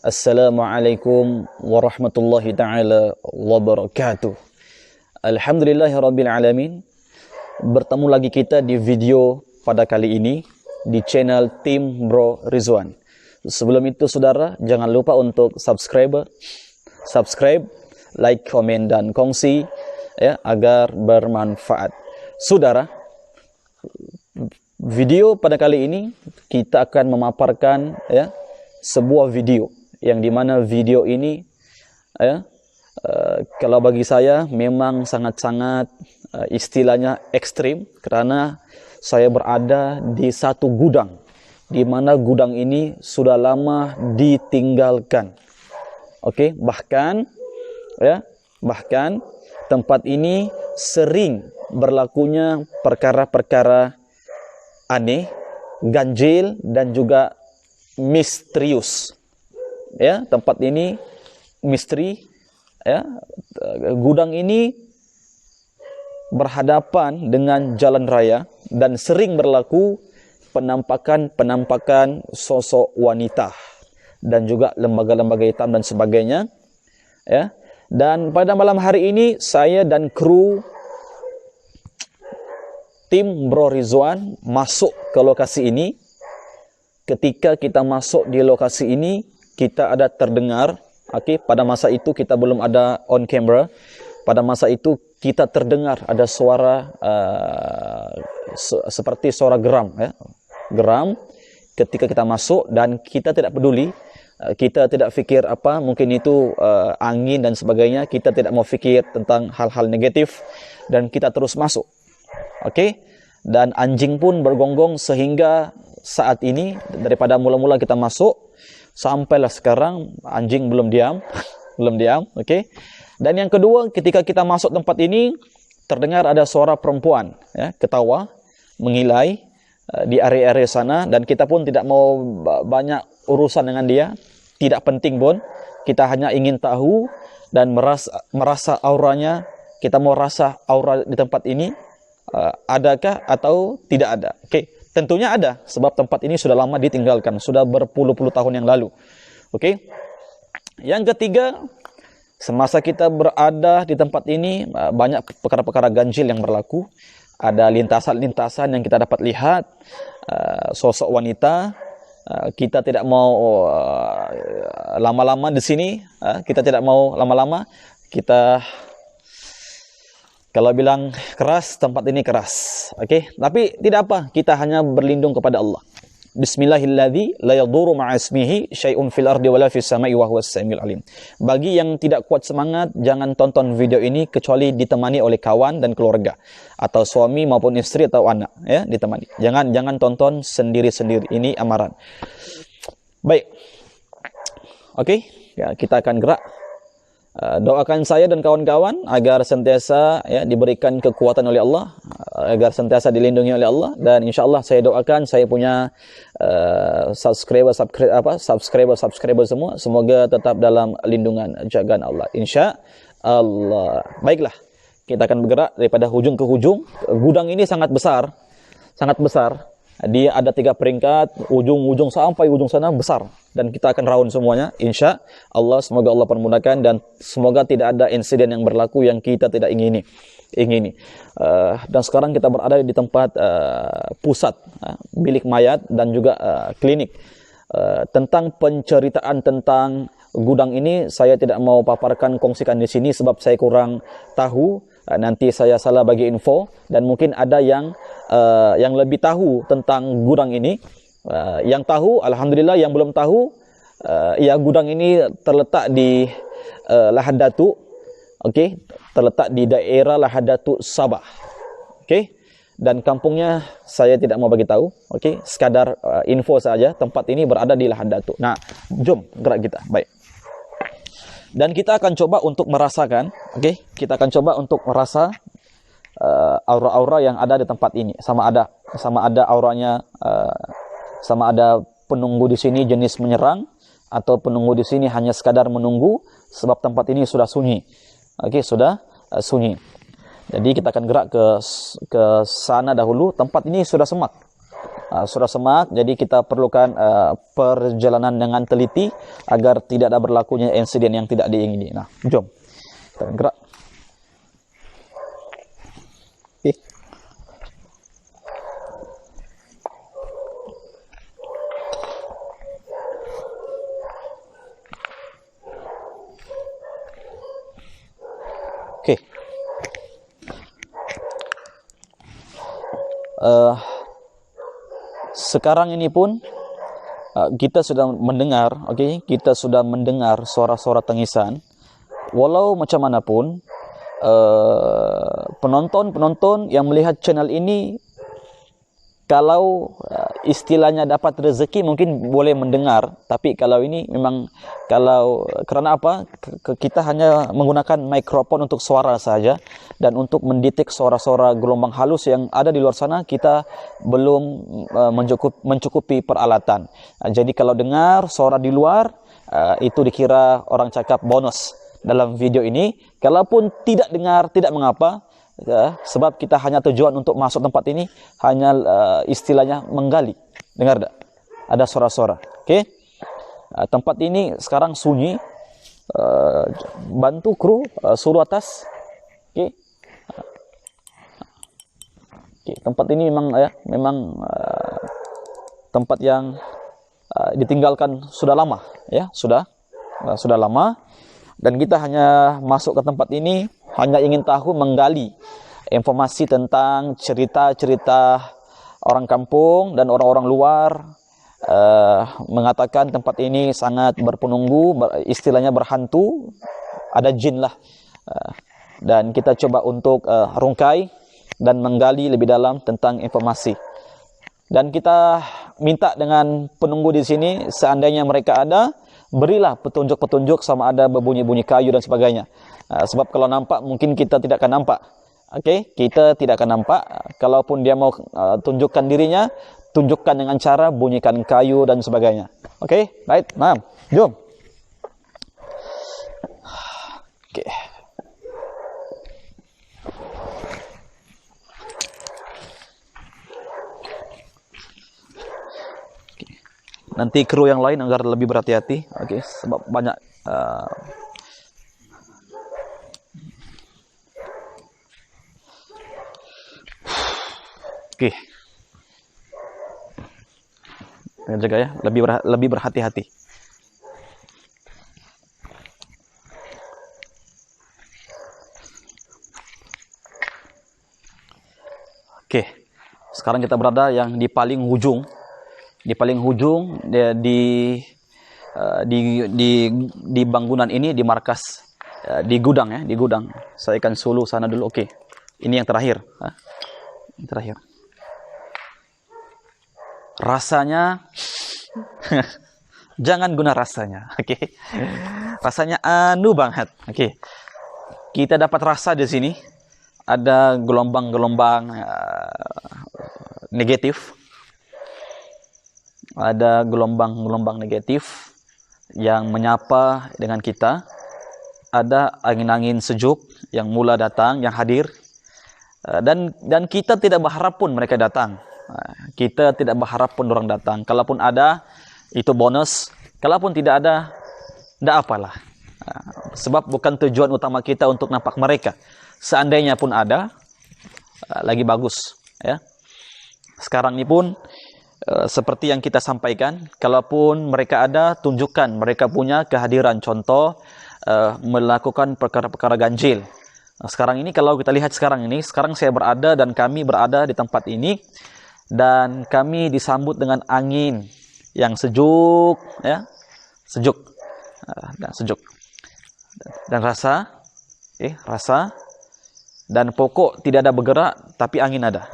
Assalamualaikum warahmatullahi ta'ala wabarakatuh. Alhamdulillahirabbil alamin. Bertemu lagi kita di video pada kali ini di channel Tim Bro Rizwan. Sebelum itu saudara, jangan lupa untuk subscribe, like, komen dan kongsi ya agar bermanfaat. Saudara, video pada kali ini kita akan memaparkan ya sebuah video yang dimana video ini kalau bagi saya memang sangat-sangat istilahnya ekstrim, karena saya berada di satu gudang di mana gudang ini sudah lama ditinggalkan. Oke, bahkan tempat ini sering berlakunya perkara-perkara aneh, ganjil dan juga misterius. Ya, tempat ini misteri ya. Gudang ini berhadapan dengan jalan raya dan sering berlaku penampakan sosok wanita dan juga lembaga-lembaga hitam dan sebagainya ya. Dan pada malam hari ini saya dan kru Tim Bro Rizwan masuk ke lokasi ini. Ketika kita masuk di lokasi ini, kita ada terdengar, pada masa itu kita belum ada on camera. Pada masa itu kita terdengar ada suara seperti suara geram ya. Geram ketika kita masuk, dan kita tidak peduli. Kita tidak fikir apa, mungkin itu angin dan sebagainya. Kita tidak mau fikir tentang hal-hal negatif dan kita terus masuk. Dan anjing pun bergonggong sehingga saat ini, daripada mula-mula kita masuk sampailah sekarang anjing belum diam. Dan yang kedua, ketika kita masuk tempat ini terdengar ada suara perempuan ya, ketawa, mengilai di area-area sana, dan kita pun tidak mau banyak urusan dengan dia, tidak penting pun. Kita hanya ingin tahu dan merasa auranya. Kita mau rasa aura di tempat ini adakah atau tidak ada. Tentunya ada, sebab tempat ini sudah lama ditinggalkan, sudah berpuluh-puluh tahun yang lalu. Yang ketiga, semasa kita berada di tempat ini, banyak perkara-perkara ganjil yang berlaku. Ada lintasan-lintasan yang kita dapat lihat, sosok wanita. Kita tidak mau lama-lama di sini. Kita tidak mau lama-lama. Kalau bilang keras, tempat ini keras. Tapi tidak apa, kita hanya berlindung kepada Allah. Bismillahilladzi la yadurru ma'asmihi syai'un fil ardi wala fis sama'i wa huwas samiul alim. Bagi yang tidak kuat semangat, jangan tonton video ini kecuali ditemani oleh kawan dan keluarga, atau suami maupun istri atau anak ya, ditemani. Jangan tonton sendiri-sendiri. Ini amaran. Baik. Ya, kita akan gerak. Doakan saya dan kawan-kawan agar sentiasa ya diberikan kekuatan oleh Allah, agar sentiasa dilindungi oleh Allah, dan insyaallah saya doakan saya punya subscriber semua semoga tetap dalam lindungan jagaan Allah, insyaallah. Baiklah, kita akan bergerak daripada hujung ke hujung. Gudang ini sangat besar. Dia ada 3 peringkat, ujung sampai ujung sana besar, dan kita akan raun semuanya insya Allah. Semoga Allah permudahkan dan semoga tidak ada insiden yang berlaku yang kita tidak ingini. Dan sekarang kita berada di tempat pusat bilik mayat dan juga klinik. Tentang penceritaan tentang gudang ini saya tidak mau paparkan, kongsikan di sini sebab saya kurang tahu. Nanti saya salah bagi info, dan mungkin ada yang lebih tahu tentang gudang ini. Yang tahu alhamdulillah, yang belum tahu ya, gudang ini terletak di Lahad Datu. Terletak di daerah Lahad Datu, Sabah. Dan kampungnya saya tidak mau bagi tahu. Sekadar info saja, tempat ini berada di Lahad Datu. Nah, jom gerak kita. Baik. Dan kita akan coba untuk merasakan, kita akan coba untuk merasa aura-aura yang ada di tempat ini. Sama ada auranya, sama ada penunggu di sini jenis menyerang, atau penunggu di sini hanya sekadar menunggu, sebab tempat ini sudah sunyi. Sudah sunyi. Jadi kita akan gerak ke sana dahulu. Tempat ini sudah semak. Surah Semak. Jadi kita perlukan perjalanan dengan teliti agar tidak ada berlakunya insiden yang tidak diingini. Nah, jom kita gerak. Okay. Okay. Sekarang ini pun kita sudah mendengar, kita sudah mendengar suara-suara tangisan. Walau macam mana pun, penonton yang melihat channel ini, kalau istilahnya dapat rezeki mungkin boleh mendengar, tapi kalau ini memang karena apa? Kita hanya menggunakan mikrofon untuk suara saja, dan untuk mendetek suara-suara gelombang halus yang ada di luar sana kita belum mencukupi peralatan. Jadi kalau dengar suara di luar, itu dikira orang cakap bonus dalam video ini. Kalaupun tidak dengar, tidak mengapa. Sebab kita hanya tujuan untuk masuk tempat ini hanya istilahnya menggali. Dengar tak? Ada suara-suara. Okay? Tempat ini sekarang sunyi. Bantu kru suruh atas. Okay? Okay. Tempat ini memang tempat yang ditinggalkan sudah lama, ya, sudah lama. Dan kita hanya masuk ke tempat ini hanya ingin tahu, menggali informasi tentang cerita-cerita orang kampung dan orang-orang luar, mengatakan tempat ini sangat berpenunggu, istilahnya berhantu, ada jin lah. Dan kita coba untuk rungkai dan menggali lebih dalam tentang informasi. Dan kita minta dengan penunggu di sini, seandainya mereka ada, berilah petunjuk-petunjuk sama ada berbunyi-bunyi kayu dan sebagainya. Sebab kalau nampak mungkin kita tidak akan nampak. Kita tidak akan nampak. Kalaupun dia mau tunjukkan dirinya, tunjukkan dengan cara bunyikan kayu dan sebagainya. Right? Nah, jom. Nanti kru yang lain agar lebih berhati-hati, sebab banyak jaga ya, lebih berhati-hati. Sekarang kita berada yang di paling ujung. Di paling ujung di bangunan ini, di markas, di gudang ya, di gudang. Saya akan sulu sana dulu. Ini yang terakhir. Yang terakhir. Rasanya jangan guna rasanya. Rasanya anu banget. Kita dapat rasa di sini ada gelombang-gelombang negatif. Ada gelombang-gelombang negatif yang menyapa dengan kita. Ada angin-angin sejuk yang mula datang, yang hadir. Dan kita tidak berharap pun mereka datang. Kita tidak berharap pun orang datang. Kalaupun ada, itu bonus. Kalaupun tidak ada, tidak apalah. Sebab bukan tujuan utama kita untuk nampak mereka. Seandainya pun ada, lagi bagus. Ya. Sekarang ini pun, seperti yang kita sampaikan, kalaupun mereka ada, tunjukkan mereka punya kehadiran. Contoh, melakukan perkara-perkara ganjil. Sekarang ini, kalau kita lihat sekarang saya berada dan kami berada di tempat ini, dan kami disambut dengan angin yang sejuk, ya, sejuk, dan sejuk, dan rasa, dan pokok tidak ada bergerak, tapi angin ada.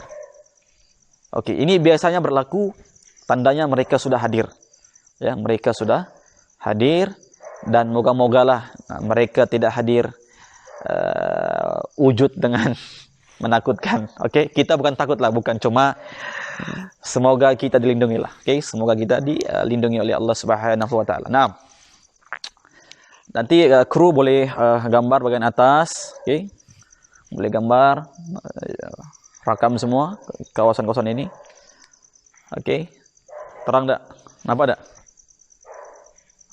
Ini biasanya berlaku, tandanya mereka sudah hadir. Ya, mereka sudah hadir, dan moga-mogalah mereka tidak hadir wujud dengan menakutkan. Kita bukan takutlah, bukan, cuma semoga kita dilindungi lah. Semoga kita dilindungi oleh Allah Subhanahu wa taala. Nah, nanti kru boleh gambar bagian atas, boleh gambar, rakam semua kawasan-kawasan ini. Oke. Terang tak? Nampak tak?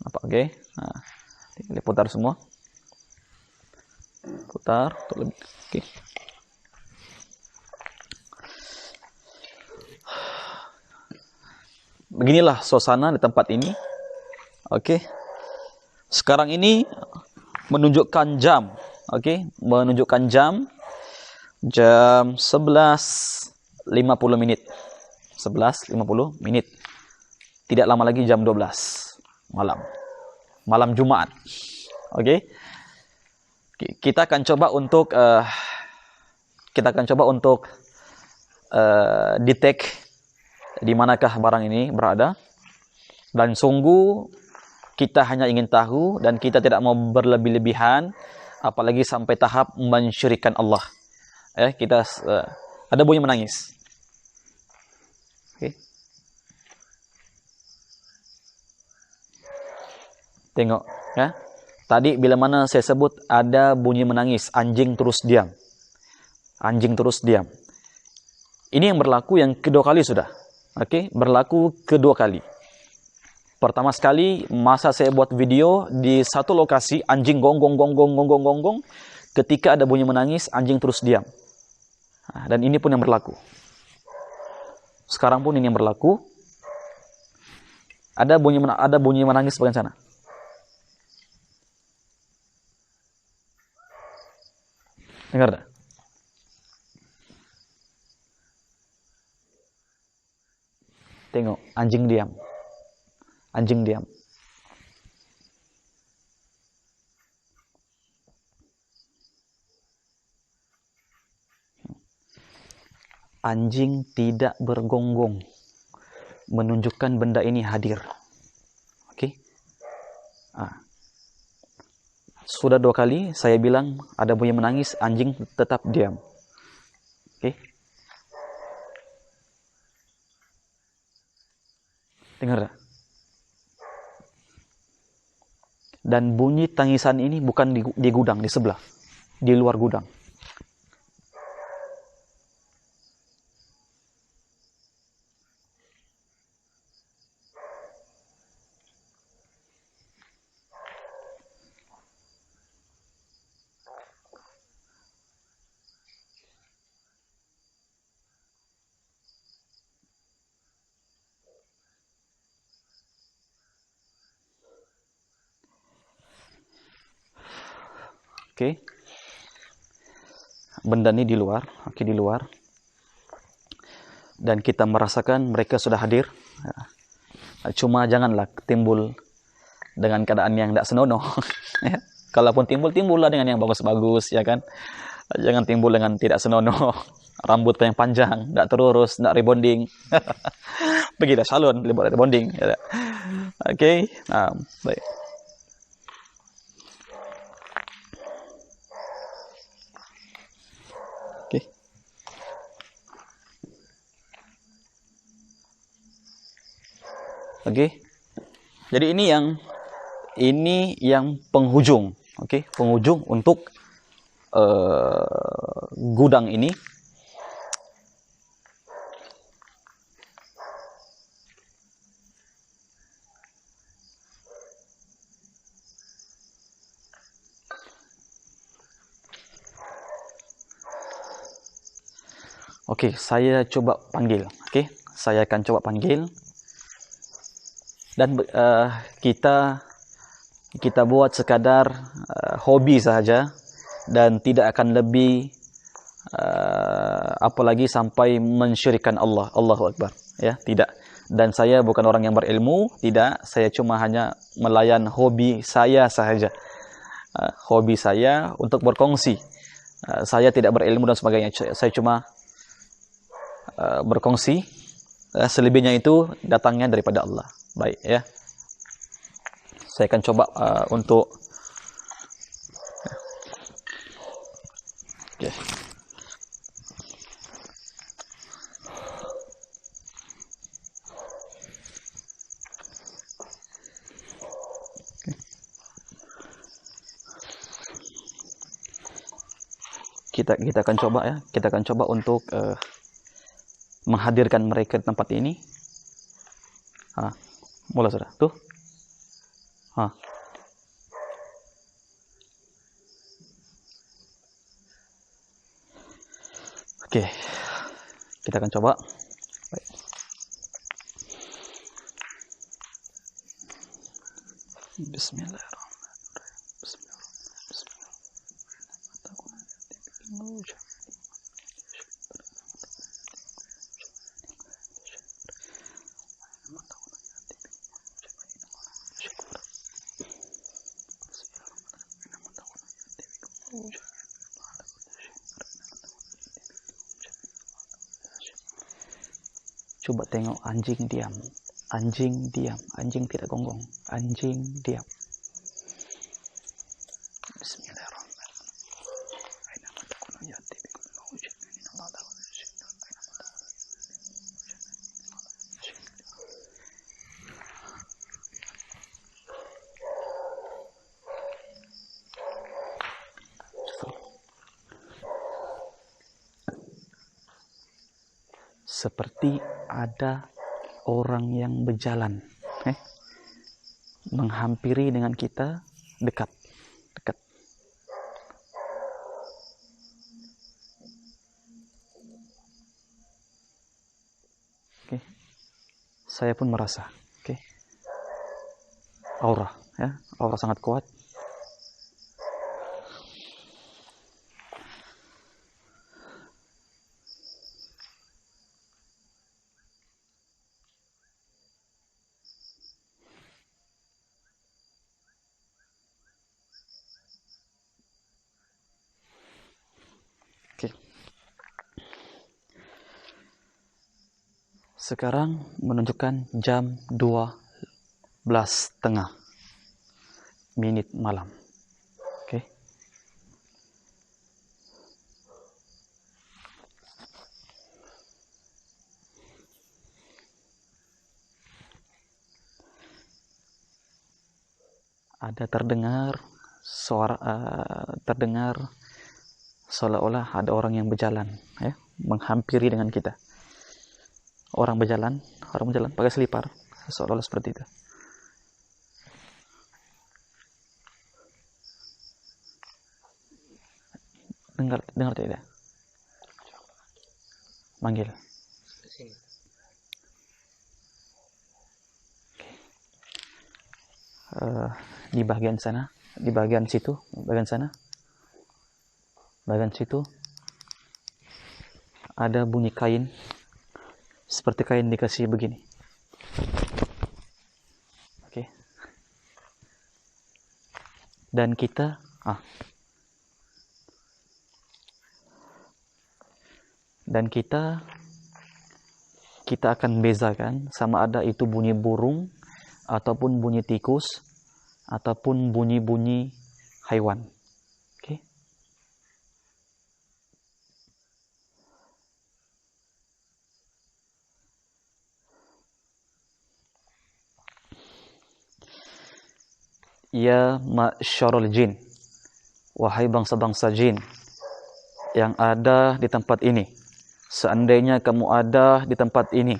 Nampak, oke. Nah, ini putar semua. Putar untuk lebih. Oke. Beginilah suasana di tempat ini. Oke. Sekarang ini menunjukkan jam. Oke, menunjukkan jam 11.50 menit. 11.50 menit. Tidak lama lagi jam 12 malam. Malam Jumat. Oke. Kita akan coba untuk detect di manakah barang ini berada. Dan sungguh kita hanya ingin tahu dan kita tidak mau berlebih-lebihan, apalagi sampai tahap mensyirikkan Allah. Kita ada bunyi menangis. Oke. Tengok ya. Tadi bila mana saya sebut ada bunyi menangis, anjing terus diam. Anjing terus diam. Ini yang berlaku yang kedua kali sudah. Oke, berlaku kedua kali. Pertama sekali masa saya buat video di satu lokasi, anjing gonggong. Ketika ada bunyi menangis, anjing terus diam. Nah, dan ini pun yang berlaku. Sekarang pun ini yang berlaku. Ada bunyi menangis bagian sana. Dengar tak? Tengok, anjing diam. Anjing diam. Anjing tidak bergonggong, menunjukkan benda ini hadir. Oke. Sudah 2 kali saya bilang ada bunyi menangis, anjing tetap diam. Oke. Dengar tak? Dan bunyi tangisan ini bukan di gudang, di sebelah, di luar gudang. Oke. Benda ini di luar, oke, di luar. Dan kita merasakan mereka sudah hadir. Cuma janganlah timbul dengan keadaan yang tidak senonoh. Kalaupun timbullah dengan yang bagus-bagus, ya kan? Jangan timbul dengan tidak senonoh. Rambut yang panjang, tidak terurus, tidak rebonding. Pergilah salon, buat rebonding. Oke, nah, baik. Oke. Oke. Jadi ini yang penghujung, oke, penghujung untuk gudang ini. Oke, saya coba panggil. Oke, saya akan coba panggil. Dan kita buat sekadar hobi saja dan tidak akan lebih apalagi sampai mensyirikkan Allah. Allahu Akbar, ya, tidak. Dan saya bukan orang yang berilmu, tidak. Saya cuma hanya melayan hobi saya saja. Hobi saya untuk berkongsi. Saya tidak berilmu dan sebagainya. Saya cuma berkongsi. Selebihnya itu datangnya daripada Allah. Baik, ya. Saya akan coba untuk okay. Kita akan coba, ya. Kita akan coba untuk menghadirkan mereka di tempat ini. Mulai sudah. Tuh. Oke. Kita akan coba. Baik. Bismillahirrahmanirrahim. Coba tengok anjing diam. Anjing diam. Anjing tidak gonggong. Anjing diam. Seperti ada orang yang berjalan, menghampiri dengan kita, dekat. Oke. Saya pun merasa, aura, aura sangat kuat. Sekarang menunjukkan jam 12.30 malam. Oke. Ada terdengar suara, terdengar seolah-olah ada orang yang berjalan, menghampiri dengan kita. Orang berjalan pakai selipar, seolah-olah seperti itu. Dengar tidak? Manggil. Di bagian sana, di bagian situ, bagian sana, bagian situ ada bunyi kain. Seperti kain dikasih begini. Oke. Dan kita akan bezakan sama ada itu bunyi burung ataupun bunyi tikus ataupun bunyi-bunyi hewan. Oke. Ya ma'syarul jin, wahai bangsa-bangsa jin yang ada di tempat ini, seandainya kamu ada di tempat ini,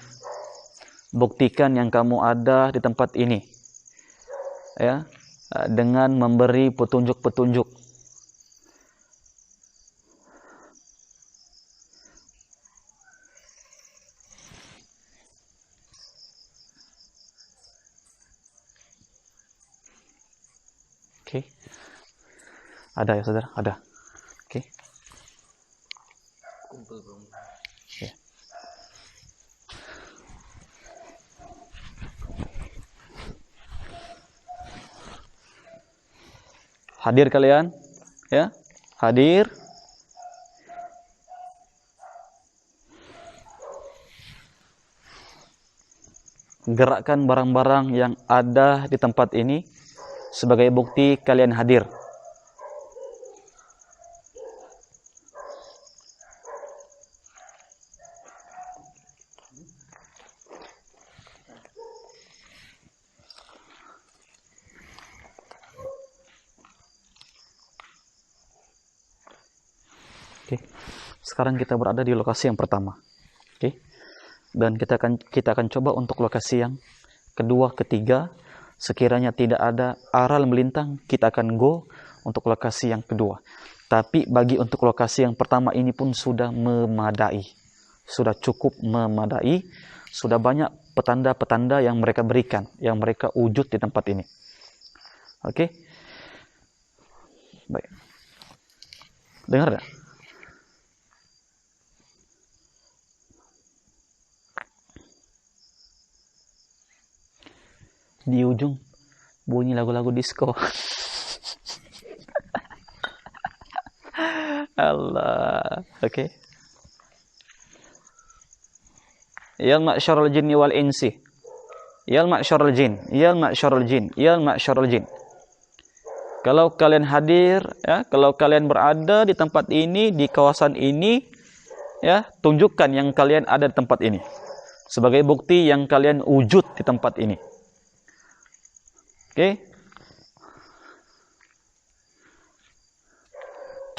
buktikan yang kamu ada di tempat ini, dengan memberi petunjuk-petunjuk. Oke. Ada ya saudara? Ada. Oke. Ya. Hadir kalian? Ya? Hadir? Gerakkan barang-barang yang ada di tempat ini sebagai bukti kalian hadir. Oke. Sekarang kita berada di lokasi yang pertama. Oke. Dan kita akan coba untuk lokasi yang kedua, ketiga, sekiranya tidak ada aral melintang, kita akan go untuk lokasi yang kedua. Tapi bagi untuk lokasi yang pertama ini pun sudah memadai. Sudah cukup memadai. Sudah banyak petanda-petanda yang mereka berikan, yang mereka wujud di tempat ini. Oke? Baik. Dengar tak? Di ujung bunyi lagu-lagu disco. Allah. Oke. Ya ma'syarul jinni wal insi. Ya ma'syarul jin, ya ma'syarul jin, ya ma'syarul jin. Kalau kalian hadir, ya, kalau kalian berada di tempat ini, di kawasan ini, ya, tunjukkan yang kalian ada di tempat ini sebagai bukti yang kalian wujud di tempat ini. Oke?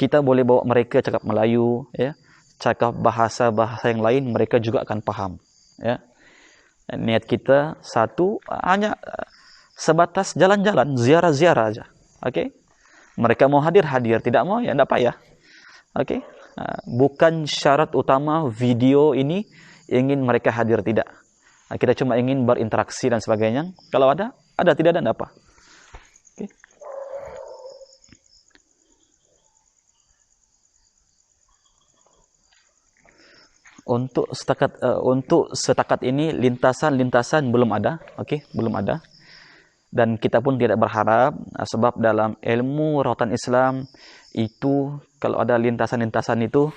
Kita boleh bawa mereka cakap Melayu, ya, cakap bahasa-bahasa yang lain, mereka juga akan paham, ya. Dan niat kita satu, hanya sebatas jalan-jalan, ziarah-ziarah aja. Oke? Mereka mau hadir, tidak mau ya enggak payah. Oke? Bukan syarat utama video ini ingin mereka hadir, tidak. Kita cuma ingin berinteraksi dan sebagainya. Kalau ada, tidak ada enggak apa. Oke? Untuk setakat ini lintasan belum ada, oke, belum ada. Dan kita pun tidak berharap, sebab dalam ilmu rawatan Islam itu kalau ada lintasan-lintasan itu,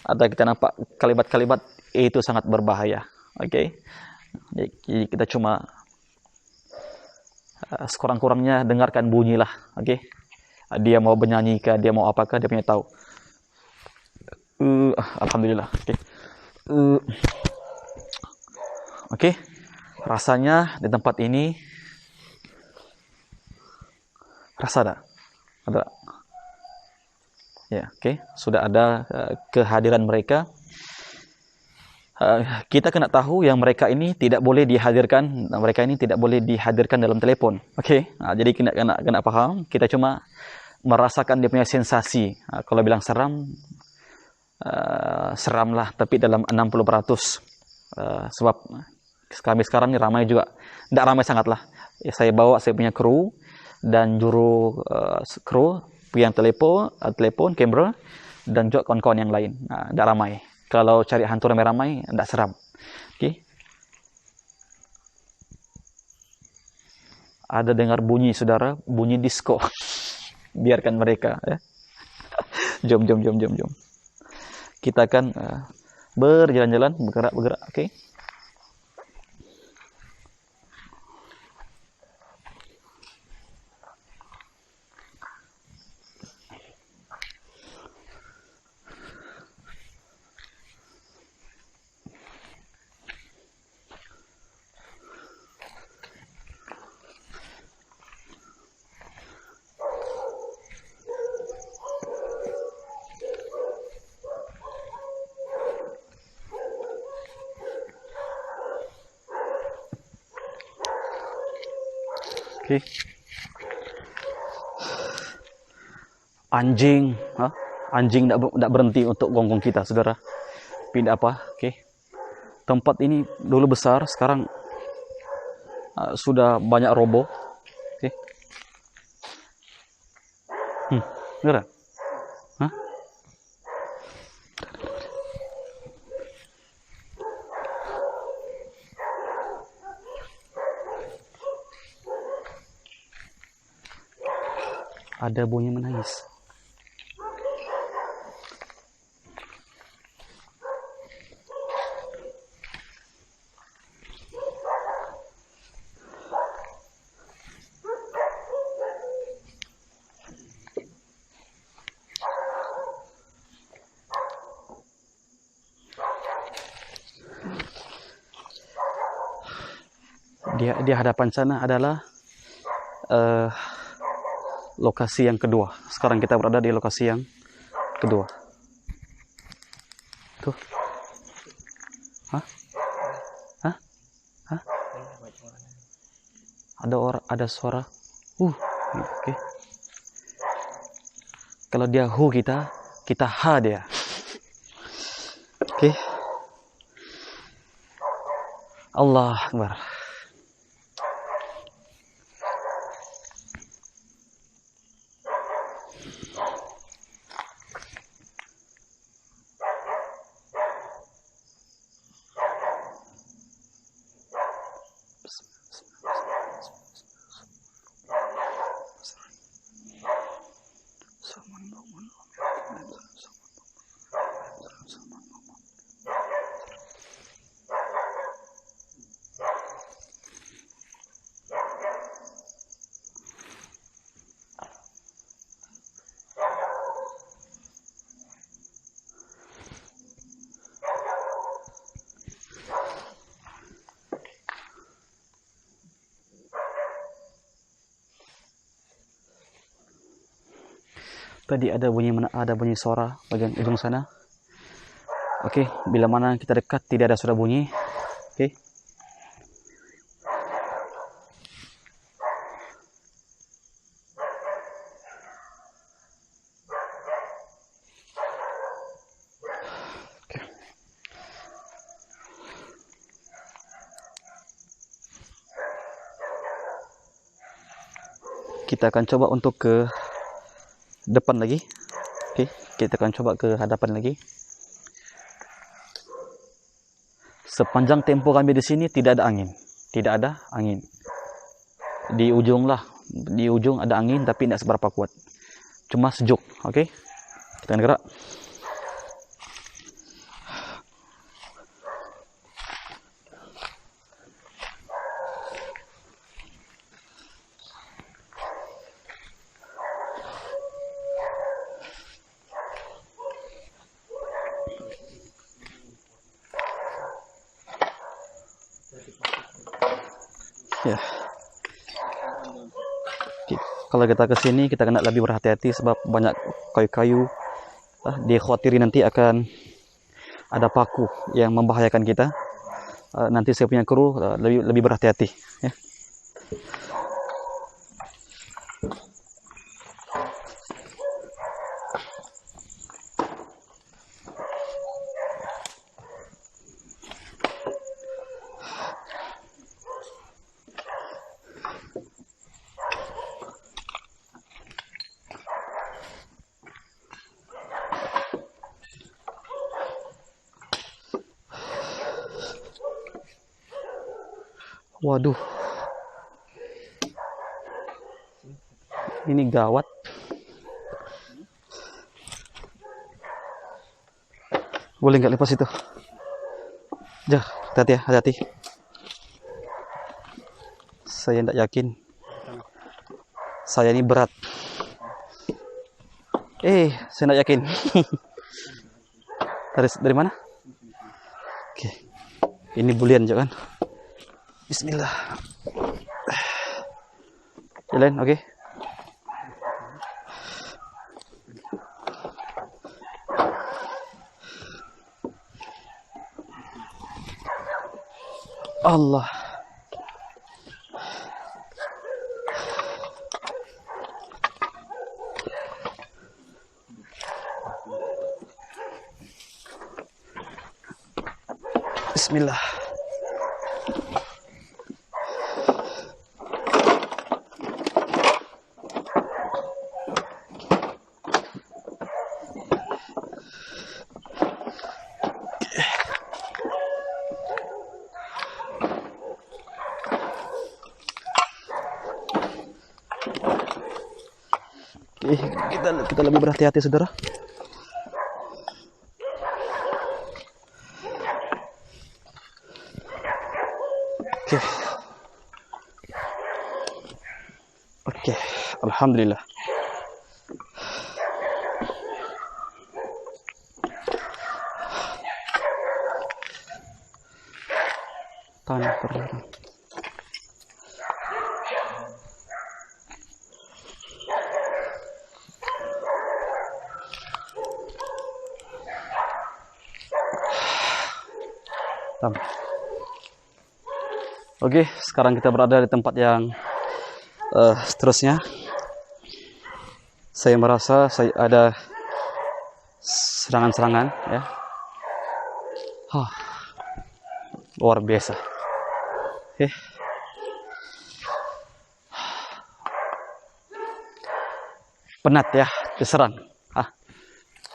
atau kita nampak kalimat-kalimat, itu sangat berbahaya. Oke? Jadi kita cuma sekurang-kurangnya dengarkan bunyilah, oke? Dia mau bernyanyi kah, dia mau apakah, dia punya tahu. Alhamdulillah. Oke. Rasanya di tempat ini rasa ada? Ada? Ya, oke. Sudah ada kehadiran mereka. Kita kena tahu yang mereka ini tidak boleh dihadirkan. Mereka ini tidak boleh dihadirkan dalam telepon. Oke. Jadi kena paham. Kita cuma merasakan dia punya sensasi. Kalau bilang seram, seramlah, tapi dalam 60%. Sebab kami sekarang ini ramai juga. Tidak ramai sangat lah. Saya bawa saya punya kru dan juru kru yang telepon, kamera, dan juga kawan-kawan yang lain. Tidak ramai. Kalau cari hantu ramai-ramai, tidak seram. Okay. Ada dengar bunyi, saudara, bunyi disco. Biarkan mereka. Ya. Jom. Kita akan berjalan-jalan, bergerak, oke? Oke. Anjing tidak berhenti untuk gonggong kita, saudara. Pindah apa? Oke. Tempat ini dulu besar, sekarang sudah banyak roboh. Oke. Beneran? Hah? Ada bunyi menangis. Di hadapan sana adalah lokasi yang kedua. Sekarang kita berada di lokasi yang kedua. Tuh. Hah? ada suara oke. Kalau dia hu kita ha dia. Oke. Allah Akbar. Tadi ada bunyi suara bagian ujung sana. Oke, bila mana kita dekat tidak ada suara bunyi. Oke. Kita akan coba untuk ke depan lagi. Oke, kita akan coba ke hadapan lagi. Sepanjang tempo kami di sini tidak ada angin. Tidak ada angin. Di ujung ada angin tapi tidak seberapa kuat. Cuma sejuk, oke? Kita akan gerak. Ya. Oke. Kalau kita ke sini kita kena lebih berhati-hati sebab banyak kayu-kayu. Dikhawatiri nanti akan ada paku yang membahayakan kita. Nanti saya punya kru lebih berhati-hati. Ya. Waduh, ini gawat. Boleh nggak lepas itu? Jah, hati-hati ya, hati-hati. Saya tidak yakin. Saya ini berat. Saya tidak yakin. Dari mana? Oke, ini bulian juga kan? Bismillah. Jalan, oke. Allah. Bismillah. Kita lebih berhati-hati, saudara. Oke, alhamdulillah. Tanah perlahan. Oke, sekarang kita berada di tempat yang Seterusnya, saya merasa saya ada serangan-serangan, ya. Luar biasa. Oke. Penat ya, diserang.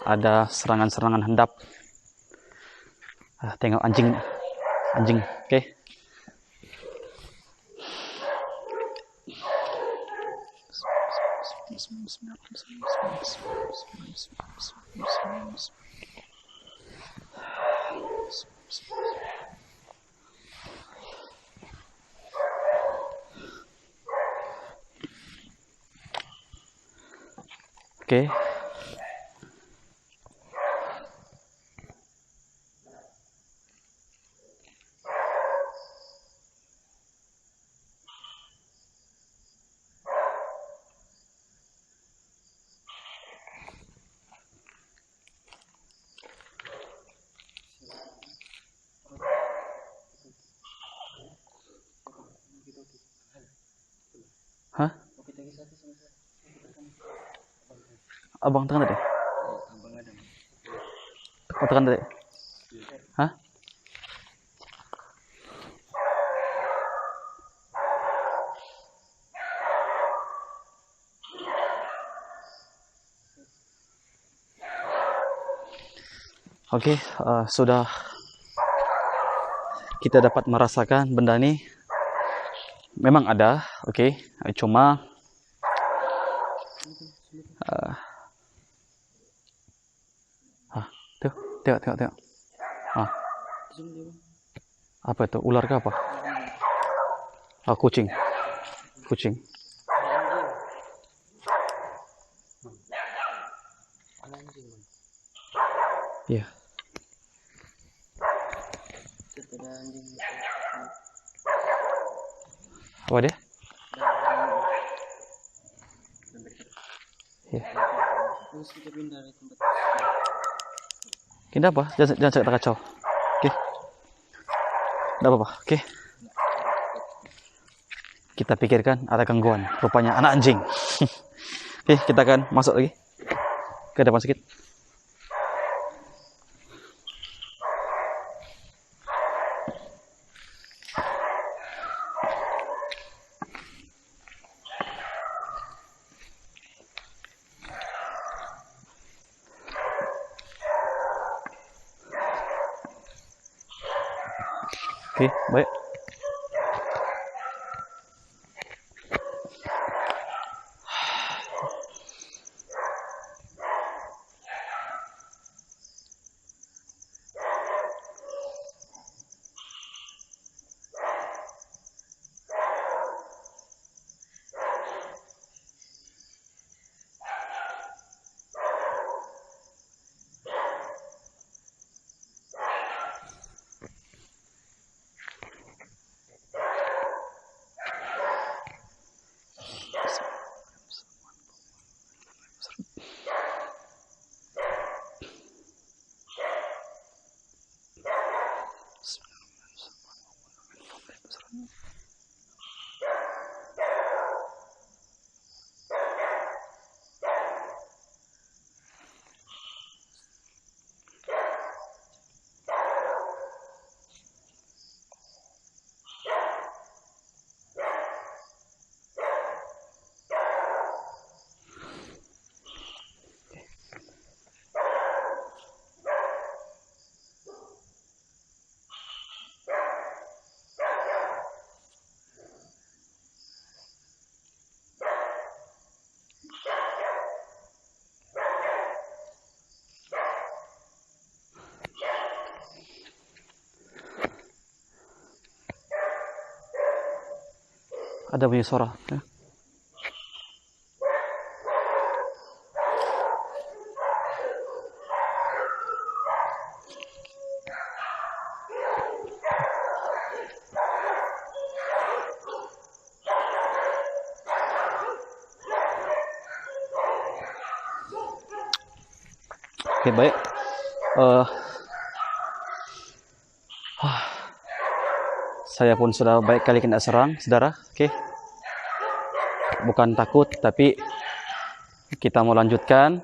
Ada serangan-serangan hendap. Tengok anjing. Oke. Oke. Hah? Abang tekan tadi? Oh, tekan tadi? Hah? Oke, sudah kita dapat merasakan benda ini memang ada, oke. Cuma tuh, tengok. Apa itu? Ular ke apa? Kucing. Iya. Apa dia? Iya. Kita apa? Jangan kita kacau. Oke. Tidak apa-apa. Oke. Kita pikirkan ada gangguan. Rupanya anak anjing. Oke, kita akan masuk lagi ke depan sedikit. Oke, baik. Ada bunyi suara. Ya. Oke, baik. Saya pun sudah baik kali kena serang, saudara. Oke. bukan takut, tapi kita mau lanjutkan.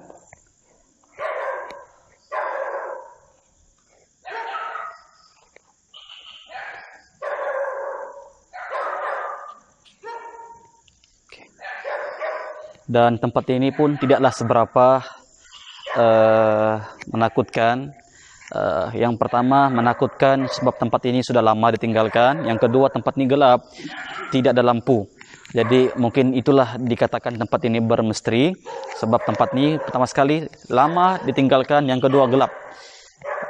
Dan tempat ini pun tidaklah seberapa menakutkan. Yang pertama menakutkan sebab tempat ini sudah lama ditinggalkan. Yang kedua, tempat ini gelap, tidak ada lampu. Jadi mungkin itulah dikatakan tempat ini bermisteri, sebab tempat ini pertama sekali lama ditinggalkan, yang kedua gelap.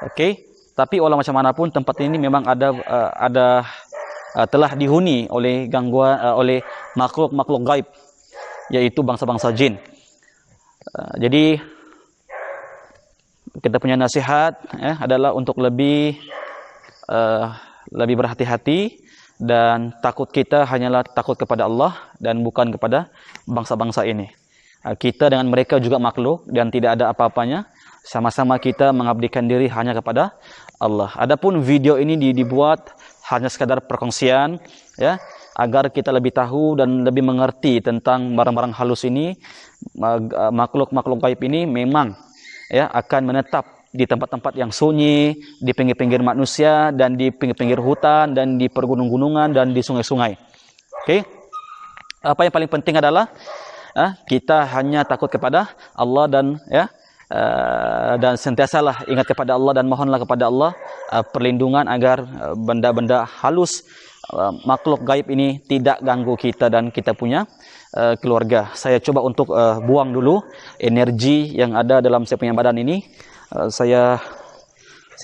Oke, tapi walau macam manapun tempat ini memang telah dihuni oleh gangguan oleh makhluk-makhluk gaib, yaitu bangsa-bangsa jin. Jadi kita punya nasihat adalah untuk lebih berhati-hati, dan takut kita hanyalah takut kepada Allah dan bukan kepada bangsa-bangsa ini. Kita dengan mereka juga makhluk dan tidak ada apa-apanya. Sama-sama kita mengabdikan diri hanya kepada Allah. Adapun video ini dibuat hanya sekadar perkongsian, ya, agar kita lebih tahu dan lebih mengerti tentang barang-barang halus ini. Makhluk-makhluk gaib ini memang akan menetap di tempat-tempat yang sunyi, di pinggir-pinggir manusia, dan di pinggir-pinggir hutan, dan di pergunung-gunungan, dan di sungai-sungai. Oke, apa yang paling penting adalah kita hanya takut kepada Allah dan sentiasalah ingat kepada Allah dan mohonlah kepada Allah perlindungan agar benda-benda halus, makhluk gaib ini tidak ganggu kita dan kita punya keluarga. Saya coba untuk buang dulu energi yang ada dalam saya punya badan ini. Saya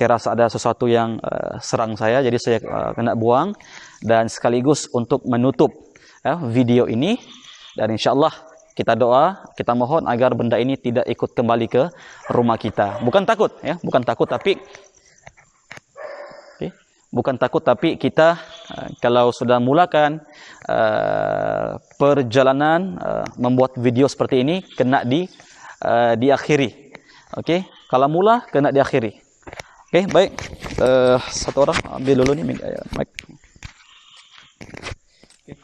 rasa ada sesuatu yang serang saya, jadi saya kena buang, dan sekaligus untuk menutup video ini. Dan insyaallah kita doa, kita mohon agar benda ini tidak ikut kembali ke rumah kita. Bukan takut, tapi kita kalau sudah mulakan perjalanan membuat video seperti ini, kena diakhiri. Oke, kalau mula kena diakhiri. Oke, baik. Satu orang ambil dulu nih mic. Oke.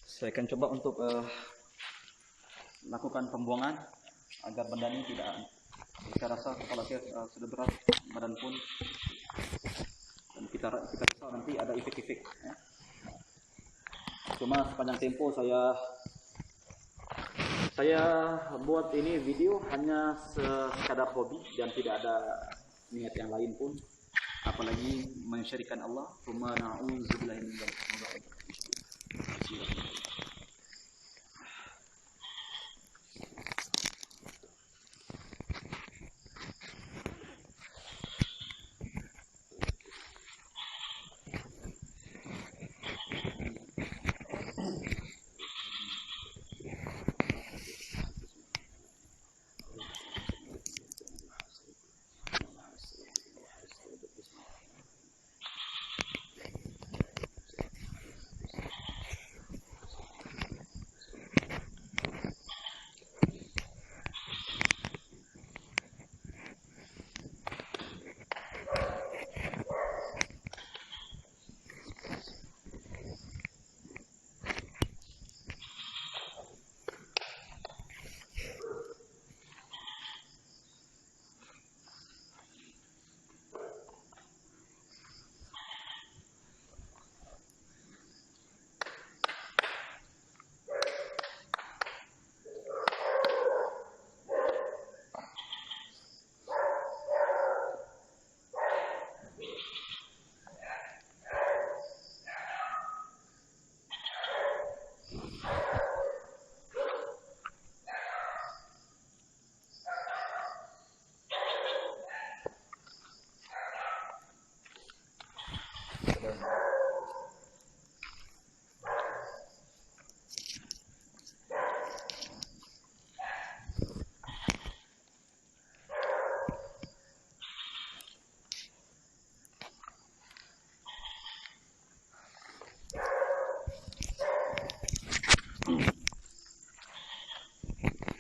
Saya akan coba untuk lakukan pembuangan agar benda ini tidak. Saya rasa kepala saya sudah berat, badan pun, dan kita rasa nanti ada efek-efek. Cuma sepanjang tempo saya buat ini video hanya sekadar hobi dan tidak ada niat yang lain pun, apalagi mensyirikan Allah. Tsumma na'udzubillahi min dzalik.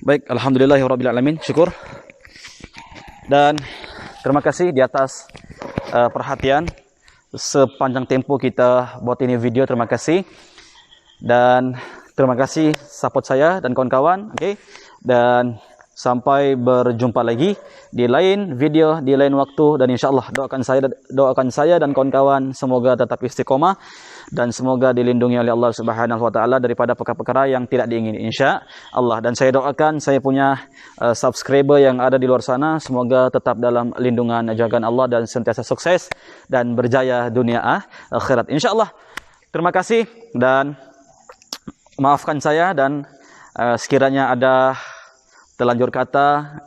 Baik, alhamdulillahirabbil alamin, syukur. Dan terima kasih di atas perhatian sepanjang tempo kita buat ini video. Terima kasih. Dan Terima kasih support saya dan kawan-kawan. Oke. Dan sampai berjumpa lagi di lain video, di lain waktu, dan insyaallah doakan saya dan kawan-kawan semoga tetap istiqomah dan semoga dilindungi oleh Allah Subhanahu wa taala daripada perkara-perkara yang tidak diingini insyaallah. Dan saya doakan saya punya subscriber yang ada di luar sana semoga tetap dalam lindungan jagaan Allah dan sentiasa sukses dan berjaya dunia akhirat insyaallah. Terima kasih dan maafkan saya dan sekiranya ada terlanjur kata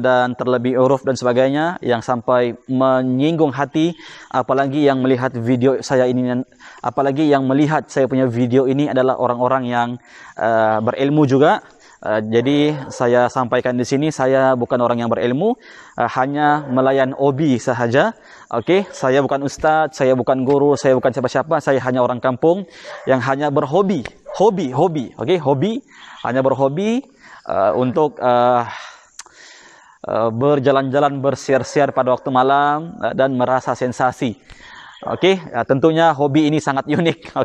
dan terlebih huruf dan sebagainya yang sampai menyinggung hati, apalagi yang melihat video saya ini, apalagi yang melihat saya punya video ini adalah orang-orang yang berilmu juga. Jadi saya sampaikan di sini, saya bukan orang yang berilmu, hanya melayan hobi sahaja. Oke, saya bukan ustadz, saya bukan guru, saya bukan siapa-siapa, saya hanya orang kampung yang hanya berhobi, hobi, hanya berhobi untuk berjalan-jalan, bersiar-siar pada waktu malam dan merasa sensasi. Oke, tentunya hobi ini sangat unik,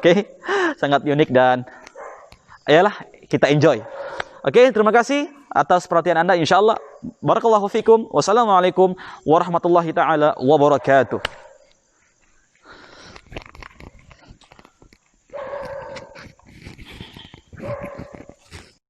sangat unik dan ayolah kita enjoy. Oke, terima kasih atas perhatian Anda insyaallah. Barakallahu fikum. Wassalamualaikum warahmatullahi taala wabarakatuh.